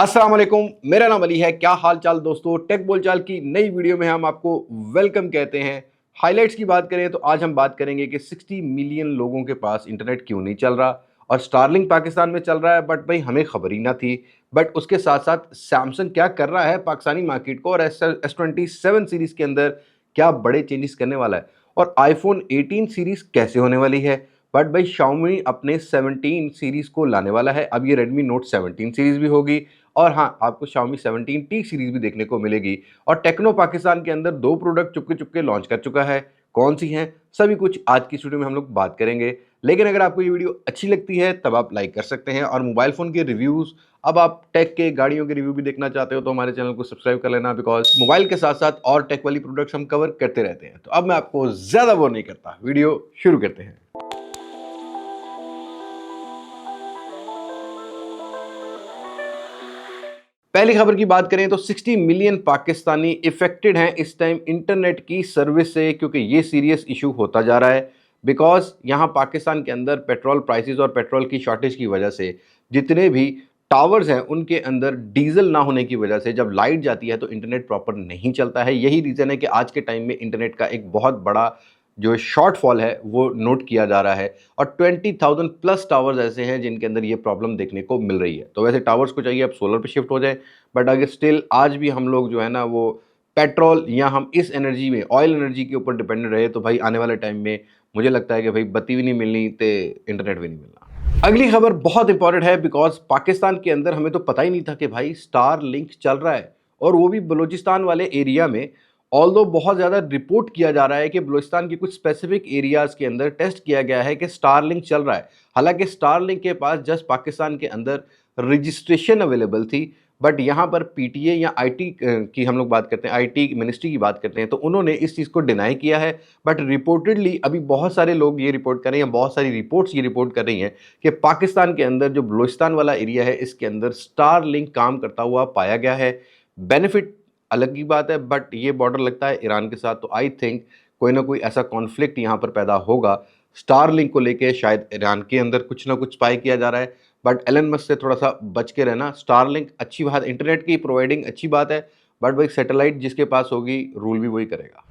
अस्सलाम वालेकुम, मेरा नाम अली है। क्या हाल चाल दोस्तों। टेक बोलचाल की नई वीडियो में हम आपको वेलकम कहते हैं। हाइलाइट्स की बात करें तो आज हम बात करेंगे कि 60 मिलियन लोगों के पास इंटरनेट क्यों नहीं चल रहा और स्टारलिंक पाकिस्तान में चल रहा है बट भाई हमें खबर ही ना थी। बट उसके साथ साथ सैमसंग क्या कर रहा है पाकिस्तानी मार्केट को और S27 सीरीज के अंदर क्या बड़े चेंजेस करने वाला है और आईफोन 18 सीरीज कैसे होने वाली है। बट भाई Xiaomi अपने 17 सीरीज को लाने वाला है। अब ये Redmi Note 17 सीरीज भी होगी और हाँ, आपको Xiaomi 17T सीरीज भी देखने को मिलेगी। और टेक्नो पाकिस्तान के अंदर दो प्रोडक्ट चुपके चुपके लॉन्च कर चुका है। कौन सी हैं, सभी कुछ आज की इस वीडियो में हम लोग बात करेंगे। लेकिन अगर आपको ये वीडियो अच्छी लगती है तब आप लाइक कर सकते हैं और मोबाइल फ़ोन के रिव्यूज़, अब आप टेक के गाड़ियों के रिव्यू भी देखना चाहते हो तो हमारे चैनल को सब्सक्राइब कर लेना, बिकॉज मोबाइल के साथ साथ और टेक वाली प्रोडक्ट्स हम कवर करते रहते हैं। तो अब मैं आपको ज़्यादा बोर नहीं करता, वीडियो शुरू करते हैं। पहली खबर की बात करें तो 60 मिलियन पाकिस्तानी इफेक्टेड हैं इस टाइम इंटरनेट की सर्विस से, क्योंकि ये सीरियस इशू होता जा रहा है। बिकॉज यहाँ पाकिस्तान के अंदर पेट्रोल प्राइसेस और पेट्रोल की शॉर्टेज की वजह से जितने भी टावर्स हैं उनके अंदर डीजल ना होने की वजह से जब लाइट जाती है तो इंटरनेट प्रॉपर नहीं चलता है। यही रीज़न है कि आज के टाइम में इंटरनेट का एक बहुत बड़ा जो शॉर्टफॉल है वो नोट किया जा रहा है और 20,000 प्लस टावर्स ऐसे हैं जिनके अंदर ये प्रॉब्लम देखने को मिल रही है। तो वैसे टावर्स को चाहिए अब सोलर पे शिफ्ट हो जाए, बट अगर स्टिल आज भी हम लोग जो है ना वो पेट्रोल या हम इस एनर्जी में ऑयल एनर्जी के ऊपर डिपेंडेंट रहे तो भाई आने वाले टाइम में मुझे लगता है कि भाई बत्ती भी नहीं मिलनी तो इंटरनेट भी नहीं मिलना। अगली खबर बहुत इंपॉर्टेंट है बिकॉज पाकिस्तान के अंदर हमें तो पता ही नहीं था कि भाई स्टार लिंक चल रहा है और वो भी बलूचिस्तान वाले एरिया में। ऑल्दो बहुत ज़्यादा रिपोर्ट किया जा रहा है कि बलूचिस्तान के कुछ स्पेसिफिक एरियाज़ के अंदर टेस्ट किया गया है कि स्टारलिंक चल रहा है। हालांकि स्टारलिंक के पास जस्ट पाकिस्तान के अंदर रजिस्ट्रेशन अवेलेबल थी, बट यहाँ पर पीटीए या आईटी की हम लोग बात करते हैं, आईटी मिनिस्ट्री की बात करते हैं, तो उन्होंने इस चीज़ को डिनाई किया है। बट रिपोर्टेडली अभी बहुत सारे लोग ये रिपोर्ट कर रहे हैं, बहुत सारी रिपोर्ट्स ये रिपोर्ट कर रही हैं कि पाकिस्तान के अंदर जो बलूचिस्तान वाला एरिया है इसके अंदर स्टारलिंक काम करता हुआ पाया गया है। बेनिफिट अलग की बात है, बट ये बॉर्डर लगता है ईरान के साथ, तो आई थिंक कोई ना कोई ऐसा कॉन्फ्लिक्ट यहाँ पर पैदा होगा स्टारलिंक को लेके। शायद ईरान के अंदर कुछ ना कुछ स्पाई किया जा रहा है, बट एलन मस्क से थोड़ा सा बच के रहना। स्टारलिंक अच्छी बात, इंटरनेट की प्रोवाइडिंग अच्छी बात है, बट भाई सैटेलाइट जिसके पास होगी रूल भी वही करेगा।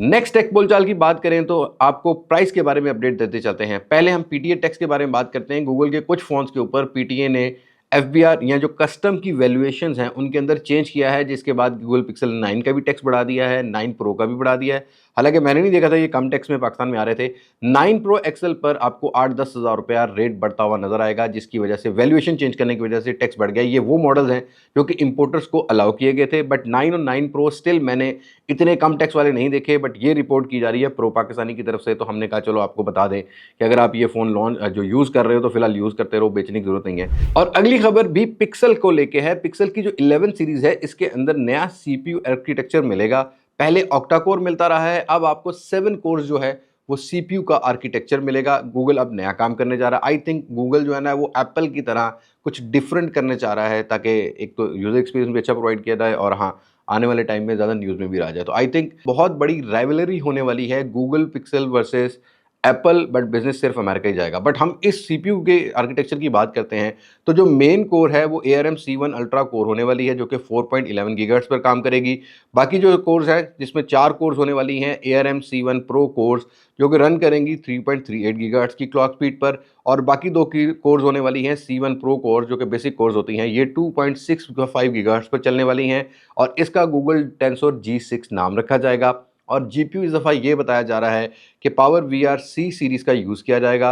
नेक्स्ट टेक बोलचाल की बात करें तो आपको प्राइस के बारे में अपडेट देते चलते हैं। पहले हम पीटीए टैक्स के बारे में बात करते हैं। गूगल के कुछ फोन्स के ऊपर पीटीए ने एफबीआर या जो कस्टम की वैल्यूएशंस हैं उनके अंदर चेंज किया है, जिसके बाद गूगल पिक्सल 9 का भी टैक्स बढ़ा दिया है, 9 प्रो का भी बढ़ा दिया है। हालांकि मैंने नहीं देखा था ये कम टैक्स में पाकिस्तान में आ रहे थे। 9 प्रो एक्सल पर आपको 8-10 हज़ार रुपया रेट बढ़ता हुआ नजर आएगा, जिसकी वजह से वैल्यूएशन चेंज करने की वजह से टैक्स बढ़ गया। ये वो मॉडल्स हैं जो कि इंपोर्टर्स को अलाउ किए गए थे, बट 9 और 9 प्रो स्टिल मैंने इतने कम टैक्स वाले नहीं देखे। बट ये रिपोर्ट की जा रही है प्रो पाकिस्तानी की तरफ से, तो हमने कहा चलो आपको बता दें कि अगर आप ये फ़ोन लॉन्च जो यूज़ कर रहे हो तो फिलहाल यूज़ करते रहो, बेचने की जरूरत नहीं है। और अगली खबर भी पिक्सल को लेके है। पिक्सल की जो 11 सीरीज है इसके अंदर नया सीपीयू आर्किटेक्चर मिलेगा। पहले ऑक्टा कोर मिलता रहा है, अब आपको 7 कोर जो है वो सीपीयू का आर्किटेक्चर मिलेगा। गूगल अब नया काम करने जा रहा है। आई थिंक गूगल जो है ना वो एप्पल की तरह कुछ डिफरेंट करने चाह रहा है, ताकि एक तो यूजर एक्सपीरियंस भी अच्छा प्रोवाइड किया जाए और हाँ आने वाले टाइम में ज़्यादा न्यूज़ में भी आ जाए। तो आई थिंक बहुत बड़ी राइवलरी होने वाली है Google pixel versus Apple, but business सिर्फ अमेरिका ही जाएगा। बट हम इस सीपीयू के आर्किटेक्चर की बात करते हैं तो जो मेन कोर है वो ARM C1 अल्ट्रा कोर होने वाली है, जो कि 4.11 गीगाहर्ट्ज़ पर काम करेगी। बाकी जो कोर्स है जिसमें 4 कोर्स होने वाली हैं ARM C1 प्रो कोर्स, जो कि रन करेंगी 3.38 गीगाहर्ट्ज़ की क्लॉक स्पीड पर। और बाकी दो की कोर्स होने वाली हैं C1 प्रो कोर, जो कि बेसिक कोर्स होती हैं, ये 2.65 गीगाहर्ट्ज़ पर चलने वाली हैं और इसका गूगल टेंसर G6 नाम रखा जाएगा। और जीपीयू इस दफ़ा ये बताया जा रहा है कि पावर VR C सीरीज़ का यूज़ किया जाएगा।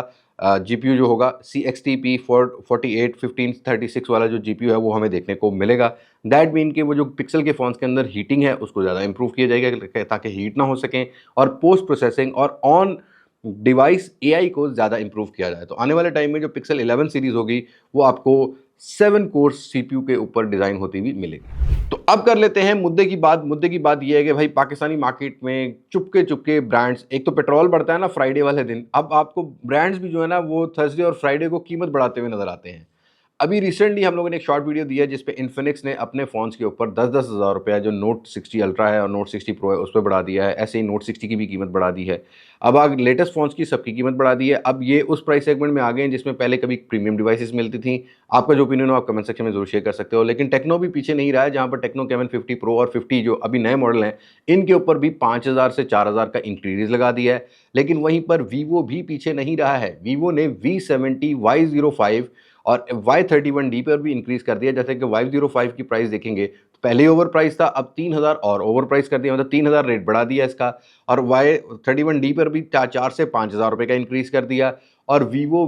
जीपीयू जो होगा CXTP 481536 वाला जो जीपीयू है वो हमें देखने को मिलेगा। दैट मीन कि वो जो पिक्सल के फ़ोन्स के अंदर हीटिंग है उसको ज़्यादा इंप्रूव किया जाएगा ताकि हीट ना हो सकें, और पोस्ट प्रोसेसिंग और ऑन डिवाइस AI को ज़्यादा इंप्रूव किया जाए। तो आने वाले टाइम में जो पिक्सल 11 सीरीज़ होगी वो आपको 7 कोर्स सीपीयू के ऊपर डिज़ाइन होती हुई मिलेगी। तो अब कर लेते हैं मुद्दे की बात। मुद्दे की बात यह है कि भाई पाकिस्तानी मार्केट में चुपके चुपके ब्रांड्स, एक तो पेट्रोल बढ़ता है ना फ्राइडे वाले दिन, अब आपको ब्रांड्स भी जो है ना वो थर्सडे और फ्राइडे को कीमत बढ़ाते हुए नजर आते हैं। अभी रिसेंटली हम लोगों ने एक शॉर्ट वीडियो दी है जिसपे इन्फिनिक्स ने अपने फ़ोन्स के ऊपर 10-10 हज़ार रुपया जो नोट 60 अल्ट्रा है और नोट 60 प्रो है उस पे बढ़ा दिया है। ऐसे ही नोट 60 की भी कीमत बढ़ा दी है। अब आग लेटेस्ट फ़ोन्स की सबकी कीमत बढ़ा दी है। अब ये उस प्राइस सेगमेंट में आ गए हैं जिसमें पहले कभी प्रीमियम डिवाइसेस मिलती थी। आपका जो ओपिनियन हो आप कमेंट सेक्शन में ज़रूर शेयर कर सकते हो। लेकिन टेक्नो भी पीछे नहीं रहा है, जहाँ पर टेक्नो केवन 50 प्रो और 50 जो अभी नए मॉडल हैं, इनके ऊपर भी 5000 से 4000 का इंक्रीज़ लगा दिया है। लेकिन वहीं पर वीवो भी पीछे नहीं रहा है। वीवो ने V70, Y05 और Y31D पर भी इंक्रीज़ कर दिया। जैसे कि Y05 की प्राइस देखेंगे तो पहले ही ओवर प्राइस था, अब 3000 और ओवर प्राइस कर दिया, मतलब 3000 रेट बढ़ा दिया इसका। और Y31D पर भी 4 से 5000 रुपये का इंक्रीज़ कर दिया। और वीवो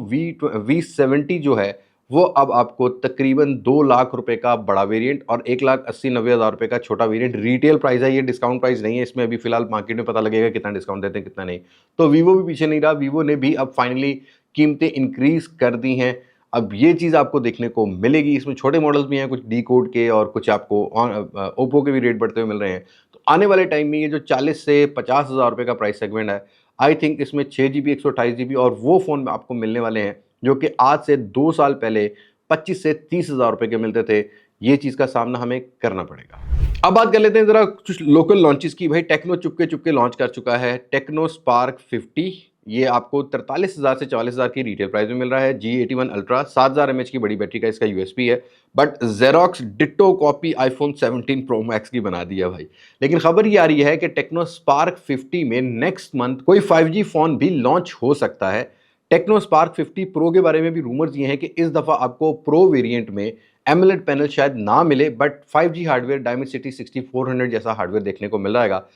V70 जो है वो अब आपको तकरीबन 2 लाख रुपए का बड़ा वेरिएंट और 1,80,90,000 रुपए का छोटा वेरिएंट रिटेल प्राइस है, ये डिस्काउंट प्राइस नहीं है। इसमें अभी फिलहाल मार्केट में पता लगेगा कितना डिस्काउंट देते हैं कितना नहीं। तो वीवो भी पीछे नहीं रहा, वीवो ने भी अब फाइनली कीमतें इंक्रीज कर दी हैं। अब ये चीज़ आपको देखने को मिलेगी। इसमें छोटे मॉडल्स भी हैं, कुछ डी कोड के और कुछ आपको ओप्पो के भी रेट बढ़ते हुए मिल रहे हैं। तो आने वाले टाइम में ये जो 40 से 50,000 रुपये का प्राइस सेगमेंट है, आई थिंक इसमें 6 GB 128 GB और वो फ़ोन आपको मिलने वाले हैं जो कि आज से 2 साल पहले 25 से 30,000 रुपये के मिलते थे। ये चीज़ का सामना हमें करना पड़ेगा। अब बात कर लेते हैं ज़रा कुछ लोकल लॉन्चेस की। भाई टेक्नो चुपके चुपके लॉन्च कर चुका है टेक्नो स्पार्क 50। ये आपको 43,000 से 44,000 की रिटेल प्राइस में मिल रहा है। G81 अल्ट्रा 7000 mAh की बड़ी बैटरी का इसका यूएसपी है। But xerox ditto copy iPhone 17 pro max की बना दी है भाई। लेकिन खबर ये आ रही है कि टेक्नो स्पार्क 50 में नेक्स्ट मंथ कोई 5G फ़ोन भी लॉन्च हो सकता है। टेक्नो स्पार्क 50 प्रो के बारे में भी रूमर्स ये हैं कि इस दफ़ा आपको प्रो वेरिएंट में एमोलेड पैनल शायद ना मिले, बट 5G हार्डवेयर डायमेंसिटी 6400 जैसा हार्डवेयर देखने को मिल जाएगा।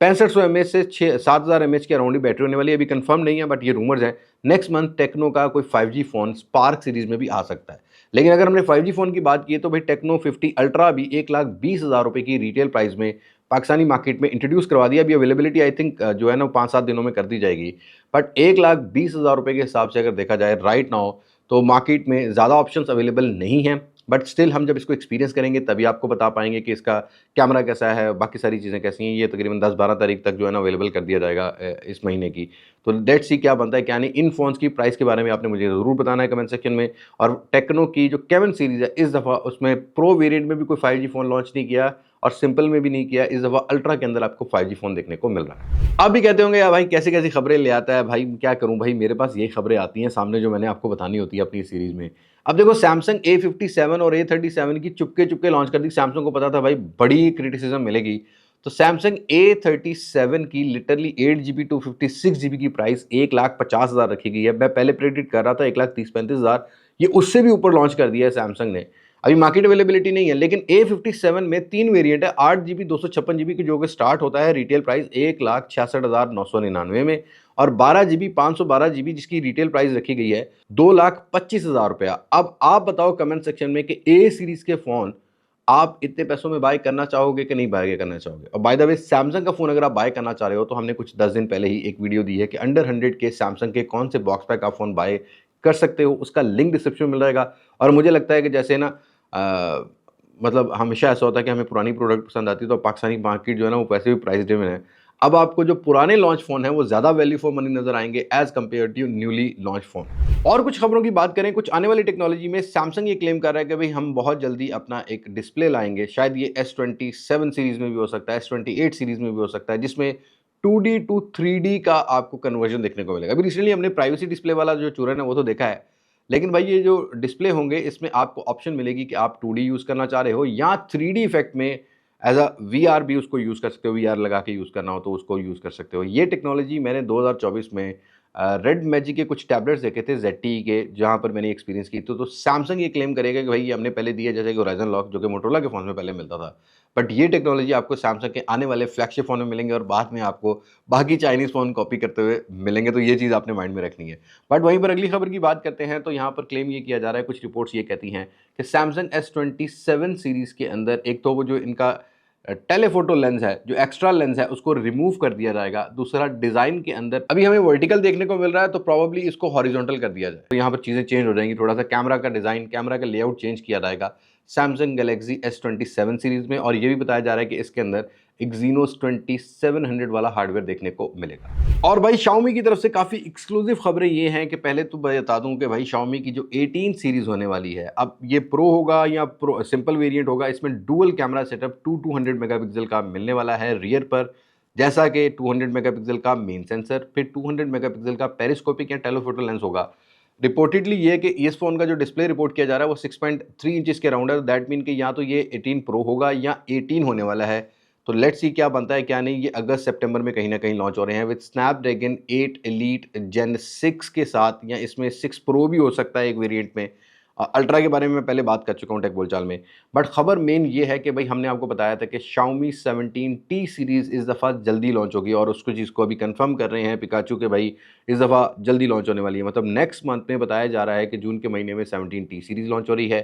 6500 mAh से 7000 mAh की अराउंड ही बैटरी होने वाली है। अभी कंफर्म नहीं है बट ये रूमर्स हैं। नेक्स्ट मंथ टेक्नो का कोई 5G फ़ोन स्पार्क सीरीज़ में भी आ सकता है। लेकिन अगर हमने 5G फ़ोन की बात की है तो भाई टेक्नो 50 अल्ट्रा भी 1,20,000 रुपये की रिटेल प्राइस में पाकिस्तानी मार्केट में इंट्रोड्यूस करवा दिया। अभी अवेलेबिलिटी आई थिंक जो है ना 5-7 दिनों में कर दी जाएगी। बट 1,20,000 रुपये के हिसाब से अगर देखा जाए राइट नाउ तो मार्केट में ज़्यादा ऑप्शंस अवेलेबल नहीं हैं। बट स्टिल हम जब इसको एक्सपीरियंस करेंगे तभी आपको बता पाएंगे कि इसका कैमरा कैसा है, बाकी सारी चीज़ें कैसी हैं। ये तकरीबन 10-12 तारीख तक जो है ना अवेलेबल कर दिया जाएगा इस महीने की। तो लेट्स सी क्या बनता है क्या नहीं। इन फ़ोन्स की प्राइस के बारे में आपने मुझे ज़रूर बताना है कमेंट सेक्शन में। और टेक्नो की जो केवन सीरीज़ है इस दफ़ा उसमें प्रो वेरिएंट में भी कोई 5G फ़ोन लॉन्च नहीं किया और सिंपल में भी नहीं किया। इस दफ़ा अल्ट्रा के अंदर आपको 5G फ़ोन देखने को मिल रहा है। आप भी कहते होंगे यार भाई कैसी कैसी खबरें ले आता है भाई, क्या करूँ भाई, मेरे पास ये खबरें आती हैं सामने जो मैंने आपको बतानी होती है अपनी सीरीज़ में। अब देखो सैमसंग A57 और A37 की चुपके चुपके लॉन्च कर दी। सैमसंग को पता था भाई बड़ी क्रिटिसिज्म मिलेगी। तो सैमसंग A37 की लिटरली 8 GB 256 GB की प्राइस 1,50,000 रखी गई है। मैं पहले प्रेडिक्ट कर रहा था 1,30,000-1,35,000, ये उससे भी ऊपर लॉन्च कर दिया है सैमसंग ने। अभी मार्केट अवेलेबिलिटी नहीं है लेकिन A57 में 3 वेरिएंट है। 8 GB 256 GB की जो कि स्टार्ट होता है रिटेल प्राइस 1,66,999 में, और 12 GB 512 GB जिसकी रिटेल प्राइस रखी गई है 2,25,000 रुपया। अब आप बताओ कमेंट सेक्शन में कि ए सीरीज के फ़ोन आप इतने पैसों में बाय करना चाहोगे कि नहीं बाय करना चाहोगे। और बाय द वे सैमसंग का फ़ोन अगर आप बाय करना चाह रहे हो तो हमने कुछ 10 दिन पहले ही एक वीडियो दी है कि अंडर 100 के सैमसंग के कौन से बॉक्स पैक आप फ़ोन बाय कर सकते हो, उसका लिंक डिस्क्रिप्शन में मिल जाएगा। और मुझे लगता है कि जैसे ना मतलब हमेशा ऐसा होता है कि हमें पुरानी प्रोडक्ट पसंद आती है तो पाकिस्तानी मार्केट जो है ना वो वैसे भी प्राइस ड्रिवन है। अब आपको जो पुराने लॉन्च फ़ोन है वो ज़्यादा वैल्यू फॉर मनी नजर आएंगे as compared to newly launch phone. और कुछ खबरों की बात करें कुछ आने वाली टेक्नोलॉजी में, सैमसंग ये क्लेम कर रहा है कि भाई हम बहुत जल्दी अपना एक डिस्प्ले लाएंगे। शायद ये S27 सीरीज़ में भी हो सकता है, S28 सीरीज़ में भी हो सकता है, जिसमें 2D टू 3D का आपको कन्वर्जन देखने को मिलेगा। अभी रिसेंटली हमने प्राइवेसी डिस्प्ले वाला जो चूरन है वो तो देखा है, लेकिन भाई ये जो डिस्प्ले होंगे इसमें आपको ऑप्शन मिलेगी कि आप 2D यूज़ करना चाह रहे हो या 3D इफेक्ट में एज अ VR भी उसको यूज़ कर सकते हो। VR लगा के यूज़ करना हो तो उसको यूज़ कर सकते हो। ये टेक्नोलॉजी मैंने 2024 में रेड मैजिक के कुछ टैबलेट्स देखे थे ZTE के, जहाँ पर मैंने एक्सपीरियंस की। तो सैमसंग ये क्लेम करेगा कि भाई ये हमने पहले दिया, जैसे कि होराइजन लॉक जो कि मोटोरोला के फ़ोन में पहले मिलता था। बट ये टेक्नोलॉजी आपको सैमसंग के आने वाले फ्लैगशिप फ़ोन में मिलेंगे और बाद में आपको बाकी चाइनीज़ फ़ोन कॉपी करते हुए मिलेंगे। तो ये चीज़ आपने माइंड में रखनी है। बट वहीं पर अगली खबर की बात करते हैं तो यहाँ पर क्लेम ये किया जा रहा है, कुछ रिपोर्ट्स ये कहती हैं कि सैमसंग S27 सीरीज़ के अंदर एक तो वो जो इनका टेलीफोटो लेंस है, जो एक्स्ट्रा लेंस है, उसको रिमूव कर दिया जाएगा। दूसरा डिज़ाइन के अंदर अभी हमें वर्टिकल देखने को मिल रहा है तो प्रोबेबली इसको हॉरिजॉन्टल कर दिया जाए तो यहाँ पर चीज़ें चेंज हो जाएंगी। थोड़ा सा कैमरा का डिज़ाइन, कैमरा का लेआउट चेंज किया जाएगा। सैमसंग गैलेक्सी S27 सीरीज में, और ये भी बताया जा रहा है कि इसके अंदर Exynos 2700 वाला हार्डवेयर देखने को मिलेगा। और भाई Xiaomi की तरफ से काफ़ी एक्सक्लूसिव खबरें ये हैं कि पहले तो बता दूं कि भाई Xiaomi की जो 18 सीरीज़ होने वाली है, अब ये प्रो होगा या प्रो सिंपल वेरिएंट होगा, इसमें डुअल कैमरा सेटअप 200 मेगापिक्सल का मिलने वाला है रियर पर, जैसा कि 200 मेगापिक्सल का मेन सेंसर, फिर 200 मेगापिक्सल का पेरिस्कोपिक या टेलीफोटो लेंस होगा। रिपोर्टेडली ये है कि इस फोन का जो डिस्प्ले रिपोर्ट किया जा रहा है वो 6.3 इंचेस के अराउंड है, दैट मीन कि या तो ये 18 प्रो होगा या 18 होने वाला है। तो लेट्स सी क्या बनता है क्या नहीं। ये अगस्त सितंबर में कहीं ना कहीं लॉन्च हो रहे हैं विद स्नैपड्रैगन 8 एलीट जेन 6 के साथ, या इसमें 6 प्रो भी हो सकता है एक वेरिएंट में। अल्ट्रा के बारे में मैं पहले बात कर चुका हूँ टेक बोलचाल में। बट खबर मेन ये है कि भाई हमने आपको बताया था कि Xiaomi 17T सीरीज़ इस दफ़ा जल्दी लॉन्च होगी, और उसको चीज़ को अभी कंफर्म कर रहे हैं पिकाचू के भाई इस दफ़ा जल्दी लॉन्च होने वाली है। मतलब नेक्स्ट मंथ में बताया जा रहा है कि जून के महीने में 17T सीरीज़ लॉन्च हो रही है।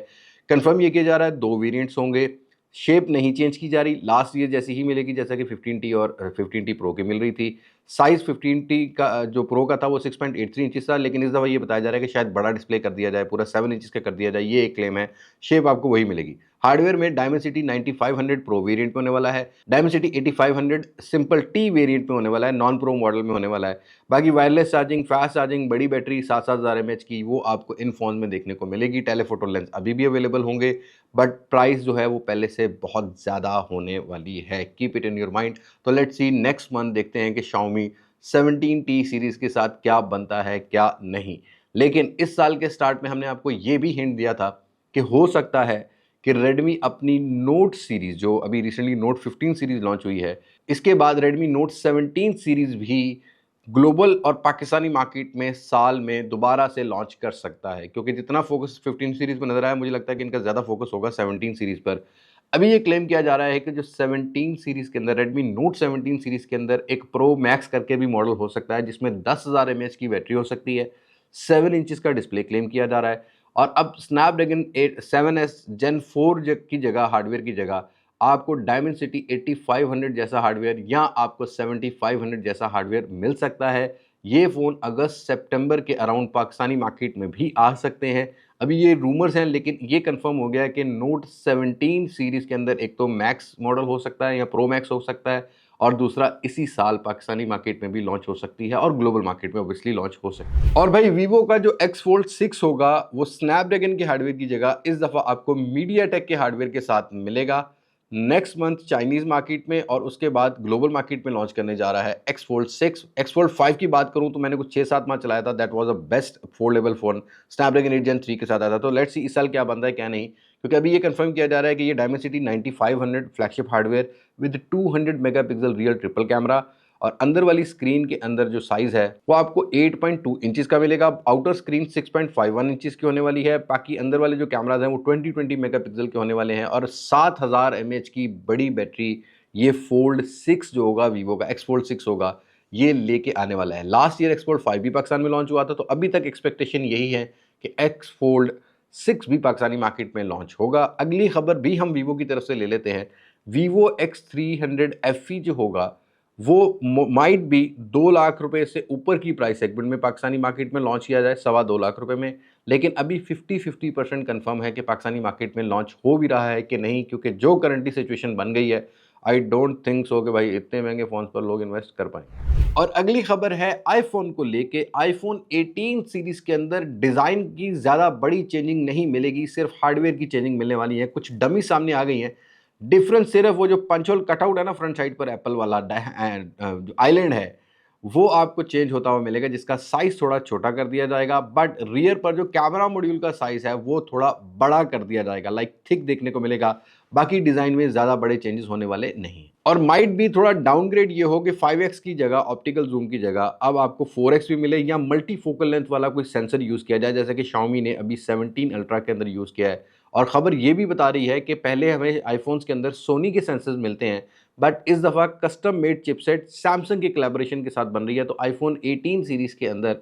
कंफर्म ये किया जा रहा है 2 वेरिएंट्स होंगे, शेप नहीं चेंज की जा रही, लास्ट ईयर जैसी ही मिलेगी जैसा कि 15T और 15T प्रो की मिल रही थी। साइज़ 15T का जो प्रो का था वो 6.83 इंचेस था, लेकिन इस दफ़ा ये बताया जा रहा है कि शायद बड़ा डिस्प्ले कर दिया जाए, पूरा 7 इंचेस का कर दिया जाए, ये एक क्लेम है। शेप आपको वही मिलेगी। हार्डवेयर में डायमेंसिटी 9500 प्रो वेरिएंट में होने वाला है, डायमेंसिटी 8500 सिंपल टी वेरिएंट में होने वाला है, नॉन प्रो मॉडल में होने वाला है। बाकी वायरलेस चार्जिंग, फास्ट चार्जिंग, बड़ी बैटरी 7,000 mAh की वो आपको इन फोन में देखने को मिलेगी। टेलीफोटो लेंस अभी भी अवेलेबल होंगे, बट प्राइस जो है वो पहले से बहुत ज़्यादा होने वाली है। Keep it in your mind. तो लेट्स सी नेक्स्ट मंथ देखते हैं कि Xiaomi 17T सीरीज़ के साथ क्या बनता है क्या नहीं। लेकिन इस साल के स्टार्ट में हमने आपको ये भी हिंट दिया था कि हो सकता है कि Redmi अपनी नोट सीरीज़, जो अभी रिसेंटली नोट 15 सीरीज़ लॉन्च हुई है, इसके बाद Redmi नोट 17 सीरीज़ भी ग्लोबल और पाकिस्तानी मार्केट में साल में दोबारा से लॉन्च कर सकता है। क्योंकि जितना फोकस 15 सीरीज़ पर नज़र आया, मुझे लगता है कि इनका ज़्यादा फोकस होगा 17 सीरीज़ पर। अभी ये क्लेम किया जा रहा है कि जो 17 सीरीज़ के अंदर, Redmi नोट 17 सीरीज़ के अंदर एक प्रो मैक्स करके भी मॉडल हो सकता है, जिसमें 10,000 mAh की बैटरी हो सकती है, 7 इंचेस का डिस्प्ले क्लेम किया जा रहा है। और अब स्नैपड्रैगन 7S जेन 4 की जगह, हार्डवेयर की जगह, आपको डायमेंसिटी 8500 जैसा हार्डवेयर या आपको 7500 जैसा हार्डवेयर मिल सकता है। ये फ़ोन अगस्त सितंबर के अराउंड पाकिस्तानी मार्केट में भी आ सकते हैं। अभी ये रूमर्स हैं, लेकिन ये कंफर्म हो गया है कि नोट 17 सीरीज़ के अंदर एक तो मैक्स मॉडल हो सकता है या प्रो मैक्स हो सकता है, और दूसरा इसी साल पाकिस्तानी मार्केट में भी लॉन्च हो सकती है, और ग्लोबल मार्केट में ऑब्वियसली लॉन्च हो सकती है। और भाई वीवो का जो X Fold 6 होगा वो स्नैपड्रैगन के हार्डवेयर की जगह इस दफ़ा आपको मीडियाटेक के हार्डवेयर के साथ मिलेगा नेक्स्ट मंथ चाइनीज़ मार्केट में, और उसके बाद ग्लोबल मार्केट में लॉन्च करने जा रहा है X Fold 6। X Fold 5 की बात करूं तो मैंने कुछ 6-7 माह चलाया था, that was a best foldable phone, Snapdragon 8 Gen 3 के साथ आया था। तो लेट्स सी इस साल क्या बनता है क्या नहीं, क्योंकि अभी ये कंफर्म किया जा रहा है कि ये Dimensity 9500 flagship hardware with 200 megapixel real triple camera, और अंदर वाली स्क्रीन के अंदर जो साइज़ है वो आपको 8.2 इंचेस का मिलेगा। आउटर स्क्रीन 6.51 इंचेस की होने वाली है। बाकी अंदर वाले जो कैमराज हैं वो 20 मेगापिक्सल के होने वाले हैं, और 7000 mAh की बड़ी बैटरी ये फोल्ड 6 जो होगा, वीवो का X Fold 6 होगा, ये लेके आने वाला है। लास्ट ईयर X Fold 5 भी पाकिस्तान में लॉन्च हुआ था, तो अभी तक एक्सपेक्टेशन यही है कि X Fold 6 भी पाकिस्तानी मार्केट में लॉन्च होगा। अगली खबर भी हम वीवो की तरफ से ले लेते हैं। वीवो X300 FE जो होगा वो माइट भी 2 लाख रुपए से ऊपर की प्राइस सेगमेंट में पाकिस्तानी मार्केट में लॉन्च किया जाए, 2.25 लाख रुपए में। लेकिन अभी 50-50% कंफर्म है कि पाकिस्तानी मार्केट में लॉन्च हो भी रहा है कि नहीं, क्योंकि जो करंटली सिचुएशन बन गई है, आई डोंट थिंक सो कि भाई इतने महंगे फ़ोन्स पर लोग इन्वेस्ट कर पाएंगे। और अगली खबर है आईफोन को लेके। आईफोन 18 सीरीज के अंदर डिज़ाइन की ज़्यादा बड़ी चेंजिंग नहीं मिलेगी, सिर्फ हार्डवेयर की चेंजिंग मिलने वाली है। कुछ डमी सामने आ गई हैं। डिफरेंस सिर्फ वो जो पंच होल कटआउट है ना फ्रंट साइड पर, एप्पल वाला जो आइलैंड है, वो आपको चेंज होता हुआ मिलेगा, जिसका साइज थोड़ा छोटा कर दिया जाएगा। बट रियर पर जो कैमरा मॉड्यूल का साइज है वो थोड़ा बड़ा कर दिया जाएगा, लाइक थिक देखने को मिलेगा। बाकी डिजाइन में ज्यादा बड़े चेंजेस होने वाले नहीं। और माइट भी थोड़ा डाउनग्रेड ये हो कि 5x की जगह, ऑप्टिकल जूम की जगह अब आपको 4x भी मिले, या मल्टी फोकल लेंथ वाला कोई सेंसर यूज किया जाए, जैसे कि Xiaomi ने अभी 17 अल्ट्रा के अंदर यूज किया है। और खबर ये भी बता रही है कि पहले हमें आईफोन्स के अंदर सोनी के सेंसर्स मिलते हैं, बट इस दफ़ा कस्टम मेड चिपसेट सैमसंग के कोलैबोरेशन के साथ बन रही है। तो आईफोन 18 सीरीज़ के अंदर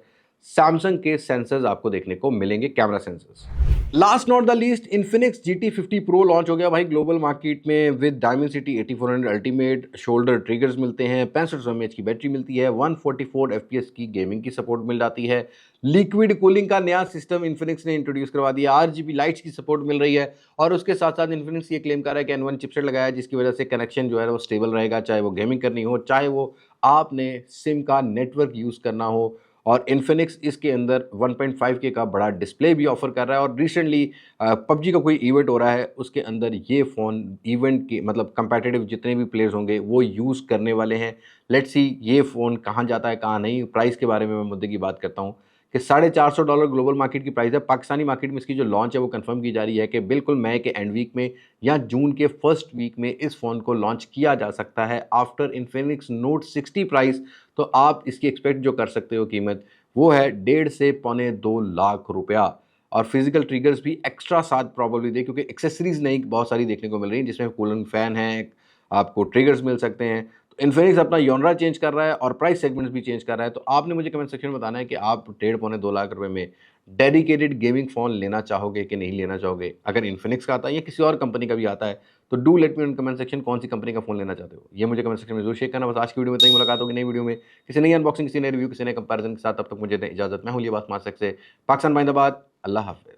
सैमसंग के सेंसर्स आपको देखने को मिलेंगे, camera sensors. Last not the least, Infinix GT50 Pro launch हो गया भाई ग्लोबल मार्केट में with Dimensity 8400 ultimate, shoulder triggers मिलते हैं, 6500 mAh की बैटरी मिलती है, 144 FPS की गेमिंग की सपोर्ट मिल जाती है, लिक्विड कूलिंग का नया सिस्टम इन्फिनिक्स ने इंट्रोड्यूस करवा दिया, RGB लाइट्स की सपोर्ट मिल रही है, और उसके साथ साथ इन्फिनिक्स ये क्लेम कर रहा है कि N1 चिपसेट लगाया है जिसकी वजह से कनेक्शन जो है वो स्टेबल रहेगा, चाहे वो गेमिंग करनी हो, चाहे वो आपने सिम का नेटवर्क यूज़ करना हो। और इन्फिनिक्स इसके अंदर 1.5K का बड़ा डिस्प्ले भी ऑफर कर रहा है, और रिसेंटली पबजी का कोई इवेंट हो रहा है उसके अंदर ये फ़ोन इवेंट के मतलब कंपेटिटिव जितने भी प्लेयर्स होंगे वो यूज़ करने वाले हैं। लेट्स सी ये फ़ोन कहाँ जाता है कहाँ नहीं। प्राइस के बारे में मैं मुद्दे की बात करता हूँ कि $450 ग्लोबल मार्केट की प्राइस है। पाकिस्तानी मार्केट में इसकी जो लॉन्च है वो कंफर्म की जा रही है कि बिल्कुल मई के एंड वीक में या जून के फर्स्ट वीक में इस फ़ोन को लॉन्च किया जा सकता है आफ्टर इन्फिनिक्स नोट 60 प्राइस। तो आप इसकी एक्सपेक्ट जो कर सकते हो कीमत वो है 1.5 से पौने 2 लाख रुपया। और फिजिकल ट्रिगर्स भी एक्स्ट्रा साथ प्रॉब्लली दे, क्योंकि एक्सेसरीज नहीं बहुत सारी देखने को मिल रही हैं जिसमें कूलिंग फैन है, आपको ट्रिगर्स मिल सकते हैं। तो इन्फिनिक्स अपना योनरा चेंज कर रहा है और प्राइस सेगमेंट्स भी चेंज कर रहा है। तो आपने मुझे कमेंट सेक्शन में बताना है कि आप 1.5 पौने 2 लाख रुपए में डेडिकेटेड गेमिंग फ़ोन लेना चाहोगे कि नहीं लेना चाहोगे। अगर इन्फिनिक्स का आता है या किसी और कंपनी का भी आता है तो do let me in comment section कौन सी कंपनी का फ़ोन लेना चाहते हो, ये मुझे कमेंट सेक्शन में जरूर शेयर करना। बस आज की वीडियो में इतना ही, मुलाकात होगी नई वीडियो में किसी नई अनबॉक्सिंग, किसी नए रिव्यू, किसी नए कंपैरिजन के साथ। तब तक मुझे दें इजाजत। मैं हूं लिबास मास्टक से पाकिस्तान बाइंदाबाद। अल्लाह हाफिज़।